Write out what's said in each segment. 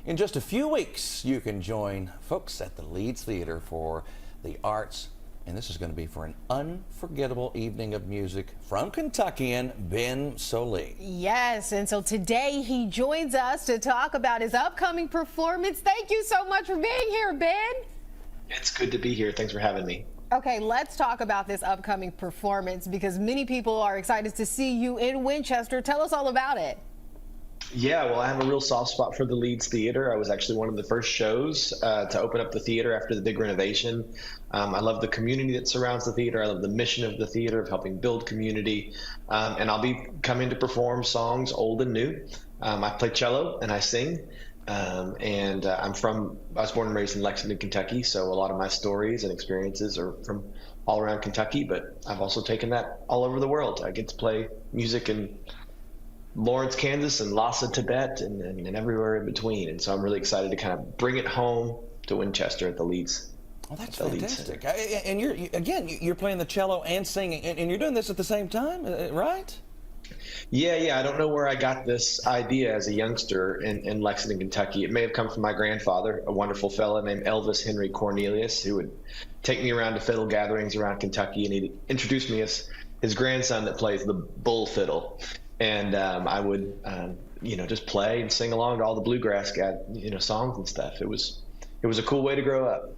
In just a few weeks, you can join folks at the Leeds Theater for the arts, and this is going to be for an unforgettable evening of music from Kentuckian Ben Sollee. Yes, and so today he joins us to talk about his upcoming performance. Thank you so much for being here, Ben. It's good to be here. Thanks for having me. Okay, let's talk about this upcoming performance because many people are excited to see you in Winchester. Tell us all about it. Yeah, well, I have a real soft spot for the Leeds Theater. I was actually one of the first shows to open up the theater after the big renovation. I love the community that surrounds the theater. I love the mission of the theater of helping build community. And I'll be coming to perform songs old and new. I play cello and I sing. I was born and raised in Lexington, Kentucky, so a lot of my stories and experiences are from all around Kentucky, but I've also taken that all over the world. I get to play music in Lawrence, Kansas, and Lhasa, Tibet, and everywhere in between. And so I'm really excited to kind of bring it home to Winchester at the Leeds. Oh, that's fantastic. And you're playing the cello and singing, and you're doing this at the same time, right? Yeah. I don't know where I got this idea as a youngster in Lexington, Kentucky. It may have come from my grandfather, a wonderful fellow named Elvis Henry Cornelius, who would take me around to fiddle gatherings around Kentucky, and he'd introduce me as his grandson that plays the bull fiddle. And I would, just play and sing along to all the bluegrass, songs and stuff. It was a cool way to grow up.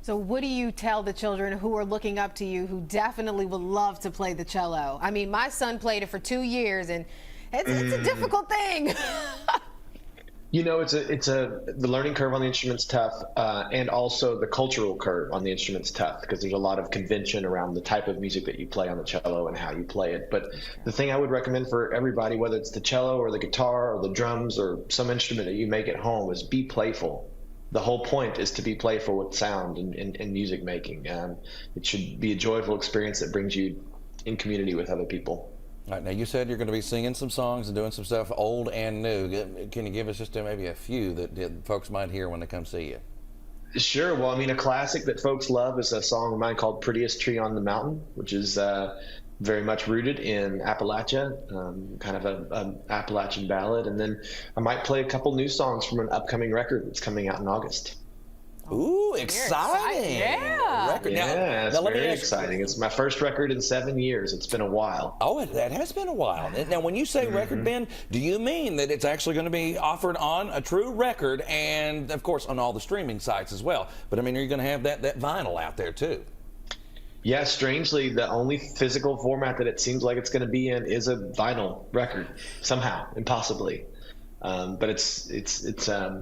So what do you tell the children who are looking up to you, who definitely would love to play the cello? I mean, my son played it for 2 years, and it's a difficult thing. The learning curve on the instrument's tough, and also the cultural curve on the instrument's tough because there's a lot of convention around the type of music that you play on the cello and how you play it. But the thing I would recommend for everybody, whether it's the cello or the guitar or the drums or some instrument that you make at home, is be playful. The whole point is to be playful with sound and music making. It should be a joyful experience that brings you in community with other people. All right, now you said you're going to be singing some songs and doing some stuff old and new. Can you give us just maybe a few that folks might hear when they come see you? Sure. Well, a classic that folks love is a song of mine called Prettiest Tree on the Mountain, which is very much rooted in Appalachia, kind of an Appalachian ballad. And then I might play a couple new songs from an upcoming record that's coming out in August. Ooh, exciting! Yeah. Record. Yeah, it's very exciting. It's my first record in 7 years. It's been a while. Oh, that has been a while. Now, when you say record, Ben, do you mean that it's actually going to be offered on a true record and, of course, on all the streaming sites as well? But, are you going to have that vinyl out there, too? Yeah, strangely, the only physical format that it seems like it's going to be in is a vinyl record, somehow, impossibly. But it's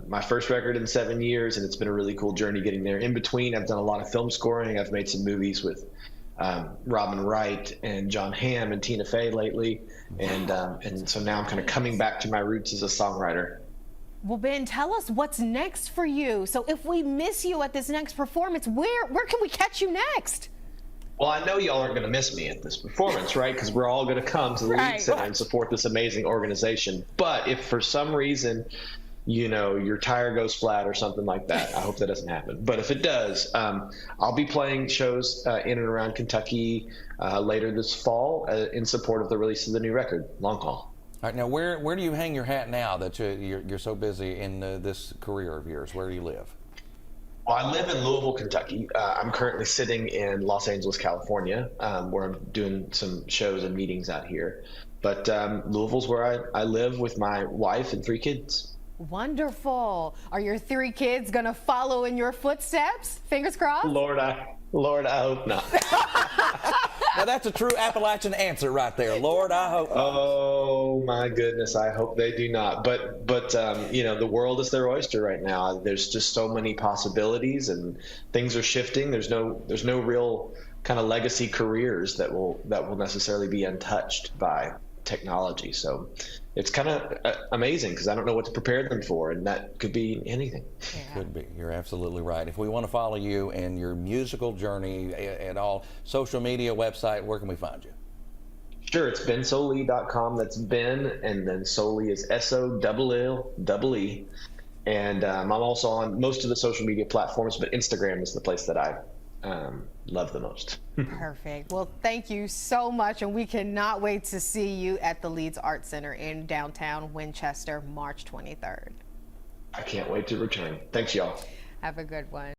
my first record in 7 years, and it's been a really cool journey getting there. In between, I've done a lot of film scoring. I've made some movies with Robin Wright and John Hamm and Tina Fey lately, and so now I'm kind of coming back to my roots as a songwriter. Well, Ben, tell us what's next for you. So if we miss you at this next performance, where can we catch you next? Well, I know y'all aren't going to miss me at this performance, right? Because we're all going to come to the Leeds Center and support this amazing organization. But if for some reason, your tire goes flat or something like that, I hope that doesn't happen. But if it does, I'll be playing shows in and around Kentucky later this fall in support of the release of the new record, Long Haul. All right, now where do you hang your hat now that you're so busy in this career of yours? Where do you live? Well, I live in Louisville, Kentucky. I'm currently sitting in Los Angeles, California, where I'm doing some shows and meetings out here. But Louisville's where I live with my wife and 3 kids. Wonderful. Are your 3 kids going to follow in your footsteps? Fingers crossed? Lord, I hope not. Now, that's a true Appalachian answer right there. Lord, I hope not. Oh, my goodness. I hope they do not. But the world is their oyster right now. There's just so many possibilities, and things are shifting. There's no real kind of legacy careers that will necessarily be untouched by technology. So it's kind of amazing because I don't know what to prepare them for, and that could be anything. Yeah. Could be. You're absolutely right. If we want to follow you and your musical journey at all, social media, website, where can we find you? Sure, it's bensollee.com. That's Ben, and then Sollee is SOLLE. And I'm also on most of the social media platforms, but Instagram is the place that I love the most. Perfect. Well, thank you so much, and we cannot wait to see you at the Leeds Art Center in downtown Winchester, March 23rd. I can't wait to return. Thanks, y'all. Have a good one.